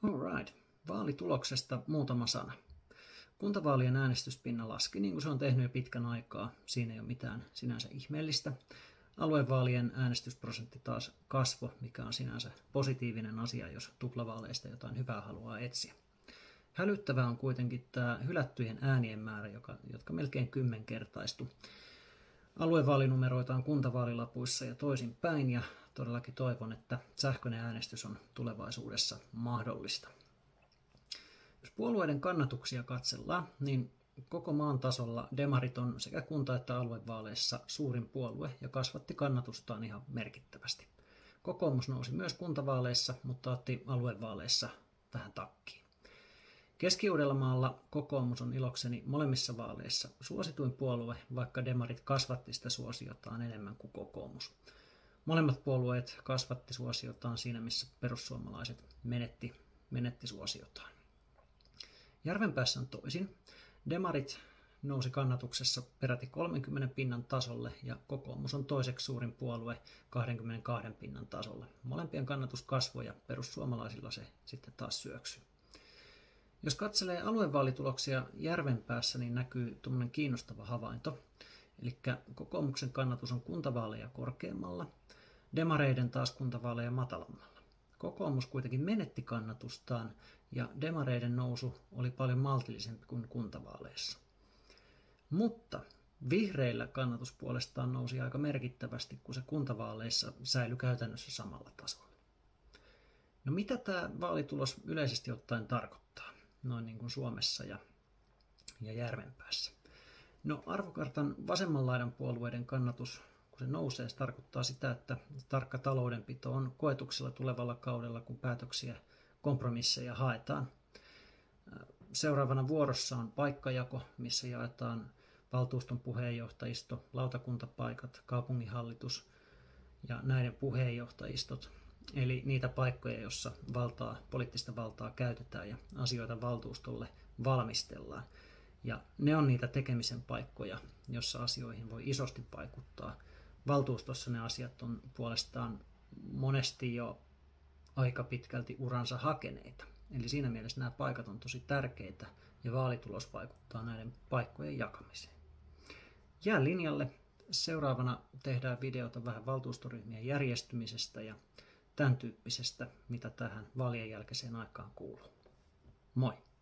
Alright. Vaalituloksesta muutama sana. Kuntavaalien äänestyspinna laski, niin kuin se on tehnyt jo pitkän aikaa. Siinä ei ole mitään sinänsä ihmeellistä. Aluevaalien äänestysprosentti taas kasvoi, mikä on sinänsä positiivinen asia, jos tuplavaaleista jotain hyvää haluaa etsiä. Hälyttävää on kuitenkin tämä hylättyjen äänien määrä, jotka melkein 10-kertaistui. Aluevaalinumeroita on kuntavaalilapuissa ja toisinpäin, ja todellakin toivon, että sähköinen äänestys on tulevaisuudessa mahdollista. Jos puolueiden kannatuksia katsellaan, niin koko maan tasolla demarit on sekä kunta- että aluevaaleissa suurin puolue ja kasvatti kannatustaan ihan merkittävästi. Kokoomus nousi myös kuntavaaleissa, mutta otti aluevaaleissa vähän takkiin. Keski-Uudellamaalla kokoomus on ilokseni molemmissa vaaleissa suosituin puolue, vaikka demarit kasvatti sitä suosiotaan enemmän kuin kokoomus. Molemmat puolueet kasvatti suosiotaan siinä, missä perussuomalaiset menetti suosiotaan. Järvenpäässä on toisin. Demarit nousi kannatuksessa peräti 30 pinnan tasolle ja kokoomus on toiseksi suurin puolue 22 pinnan tasolle. Molempien kannatus kasvoi ja perussuomalaisilla se sitten taas syöksyi. Jos katselee aluevaalituloksia Järvenpäässä, niin näkyy tuommoinen kiinnostava havainto. Eli kokoomuksen kannatus on kuntavaaleja korkeammalla, demareiden taas kuntavaaleja matalammalla. Kokoomus kuitenkin menetti kannatustaan ja demareiden nousu oli paljon maltillisempi kuin kuntavaaleissa. Mutta vihreillä kannatus puolestaan nousi aika merkittävästi, kun se kuntavaaleissa säilyi käytännössä samalla tasolla. No mitä tämä vaalitulos yleisesti ottaen tarkoittaa, noin niin kuin Suomessa ja Järvenpäässä? No arvokartan vasemman laidan puolueiden kannatus, kun se nousee, se tarkoittaa sitä, että tarkka taloudenpito on koetuksella tulevalla kaudella, kun päätöksiä, kompromisseja haetaan. Seuraavana vuorossa on paikkajako, missä jaetaan valtuuston puheenjohtajisto, lautakuntapaikat, kaupunginhallitus ja näiden puheenjohtajistot. Eli niitä paikkoja, joissa poliittista valtaa käytetään ja asioita valtuustolle valmistellaan. Ja ne on niitä tekemisen paikkoja, jossa asioihin voi isosti vaikuttaa. Valtuustossa ne asiat on puolestaan monesti jo aika pitkälti uransa hakeneita. Eli siinä mielessä nämä paikat on tosi tärkeitä ja vaalitulos vaikuttaa näiden paikkojen jakamiseen. Jää linjalle. Seuraavana tehdään videota vähän valtuustoryhmien järjestymisestä ja tämän tyyppisestä, mitä tähän vaalien jälkeiseen aikaan kuuluu. Moi!